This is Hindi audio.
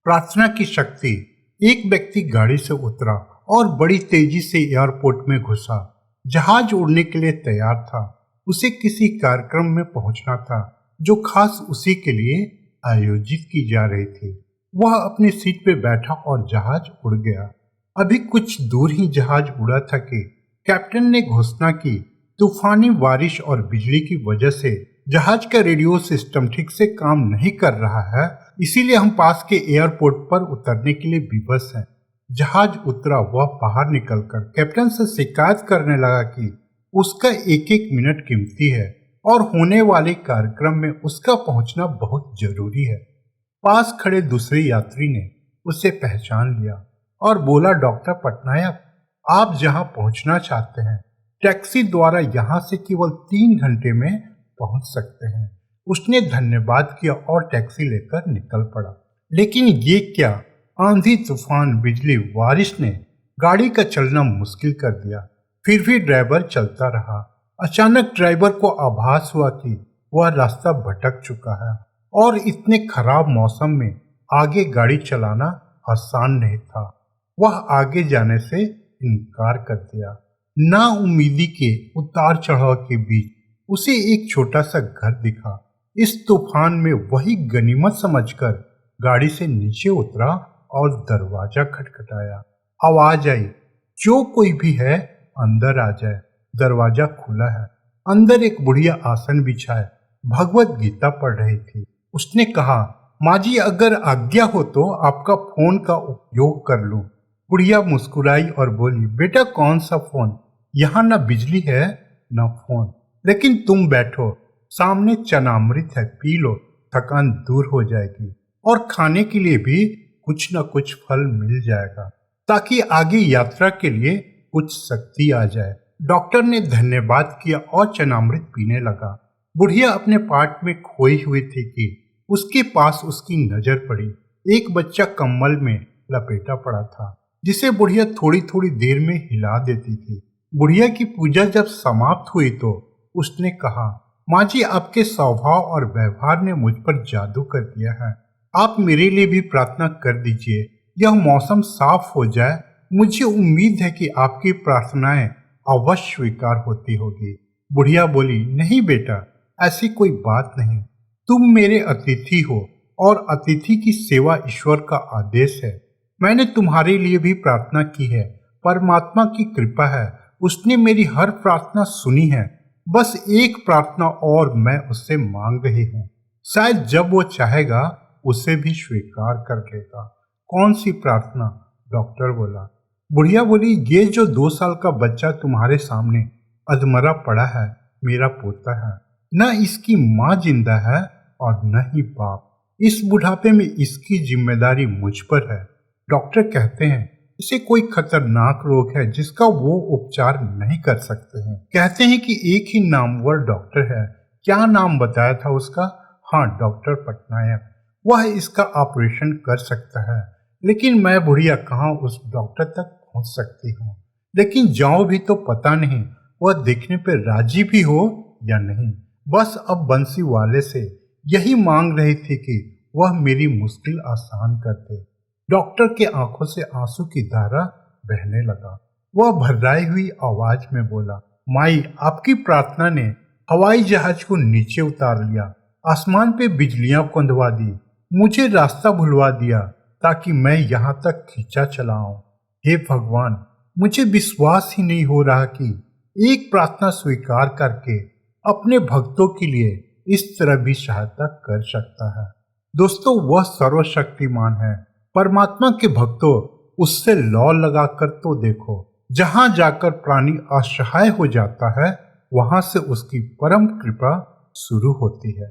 प्रार्थना की शक्ति। एक व्यक्ति गाड़ी से उतरा और बड़ी तेजी से एयरपोर्ट में घुसा। जहाज उड़ने के लिए तैयार था। उसे किसी कार्यक्रम में पहुंचना था जो खास उसी के लिए आयोजित की जा रही थी। वह अपनी सीट पे बैठा और जहाज उड़ गया। अभी कुछ दूर ही जहाज उड़ा था कि कैप्टन ने घोषणा की, तूफानी बारिश और बिजली की वजह से जहाज का रेडियो सिस्टम ठीक से काम नहीं कर रहा है, इसीलिए हम पास के एयरपोर्ट पर उतरने के लिए विवश हैं। जहाज उतरा। वह बाहर निकलकर कैप्टन से शिकायत करने लगा कि उसका एक एक मिनट कीमती है और होने वाले कार्यक्रम में उसका पहुंचना बहुत जरूरी है। पास खड़े दूसरे यात्री ने उसे पहचान लिया और बोला, डॉक्टर पटनायक, आप जहां पहुंचना चाहते हैं टैक्सी द्वारा यहां से केवल 3 घंटे में पहुंच सकते हैं। उसने धन्यवाद किया और टैक्सी लेकर निकल पड़ा। लेकिन ये क्या, आंधी तूफान बिजली बारिश ने गाड़ी का चलना मुश्किल कर दिया। फिर भी ड्राइवर चलता रहा। अचानक ड्राइवर को आभास हुआ कि वह रास्ता भटक चुका है और इतने खराब मौसम में आगे गाड़ी चलाना आसान नहीं था। वह आगे जाने से इनकार कर दिया। नाउम्मीदी के उतार चढ़ाव के बीच उसे एक छोटा सा घर दिखा। इस तूफान में वही गनीमत समझकर गाड़ी से नीचे उतरा और दरवाजा खटखटाया। आवाज आई, जो कोई भी है अंदर आ जाए। दरवाजा खुला है। अंदर एक बुढ़िया आसन बिछाए भगवत गीता पढ़ रही थी। उसने कहा, माँ जी, अगर आज्ञा हो तो आपका फोन का उपयोग कर लूं। बुढ़िया मुस्कुराई और बोली, बेटा कौन सा फोन, यहाँ न बिजली है न फोन। लेकिन तुम बैठो, सामने चनामृत है, पी लो, थकान दूर हो जाएगी और खाने के लिए भी कुछ न कुछ फल मिल जाएगा ताकि आगे यात्रा के लिए कुछ शक्ति आ जाए। डॉक्टर ने धन्यवाद किया और चनामृत पीने लगा। बुढ़िया अपने पाठ में खोई हुई थी कि उसके पास उसकी नजर पड़ी। एक बच्चा कंबल में लपेटा पड़ा था जिसे बुढ़िया थोड़ी थोड़ी देर में हिला देती थी। बुढ़िया की पूजा जब समाप्त हुई तो उसने कहा, माँ जी, आपके स्वभाव और व्यवहार ने मुझ पर जादू कर दिया है। आप मेरे लिए भी प्रार्थना कर दीजिए। यह मौसम साफ हो जाए। मुझे उम्मीद है कि आपकी प्रार्थनाएं अवश्य स्वीकार होती होगी। बुढ़िया बोली, नहीं बेटा, ऐसी कोई बात नहीं। तुम मेरे अतिथि हो और अतिथि की सेवा ईश्वर का आदेश है। मैंने तुम्हारे लिए भी प्रार्थना की है। परमात्मा की कृपा है, उसने मेरी हर प्रार्थना सुनी है। बस एक प्रार्थना और मैं उससे मांग रही हूँ। शायद जब वो चाहेगा उसे भी स्वीकार कर लेगा। कौन सी प्रार्थना? डॉक्टर बोला। बुढ़िया बोली, ये जो 2 साल का बच्चा तुम्हारे सामने अधमरा पड़ा है मेरा पोता है। न इसकी माँ जिंदा है और न ही बाप। इस बुढ़ापे में इसकी जिम्मेदारी मुझ पर है। डॉक्टर कहते हैं इसे कोई खतरनाक रोग है जिसका वो उपचार नहीं कर सकते हैं। कहते हैं कि एक ही नामवर डॉक्टर है। क्या नाम बताया था उसका? हाँ, डॉक्टर पटनायक। वह इसका ऑपरेशन कर सकता है। लेकिन मैं बुढ़िया कहाँ उस डॉक्टर तक पहुँच सकती हूँ। लेकिन जाओ भी तो पता नहीं वह देखने पर राजी भी हो या नहीं। बस अब बंसी वाले से यही मांग रही थी कि वह मेरी मुश्किल आसान कर दे। डॉक्टर के आंखों से आंसू की धारा बहने लगा। वह भर्राई हुई आवाज में बोला, माई, आपकी प्रार्थना ने हवाई जहाज को नीचे उतार लिया, आसमान पे बिजलियां कंधवा दी, मुझे रास्ता भुलवा दिया ताकि मैं यहाँ तक खींचा चलाऊं। हे भगवान, मुझे विश्वास ही नहीं हो रहा कि एक प्रार्थना स्वीकार करके अपने भक्तों के लिए इस तरह भी सहायता कर सकता है। दोस्तों, वह सर्वशक्तिमान है। परमात्मा के भक्तों, उससे लौ लगाकर तो देखो। जहां जाकर प्राणी असहाय हो जाता है वहां से उसकी परम कृपा शुरू होती है।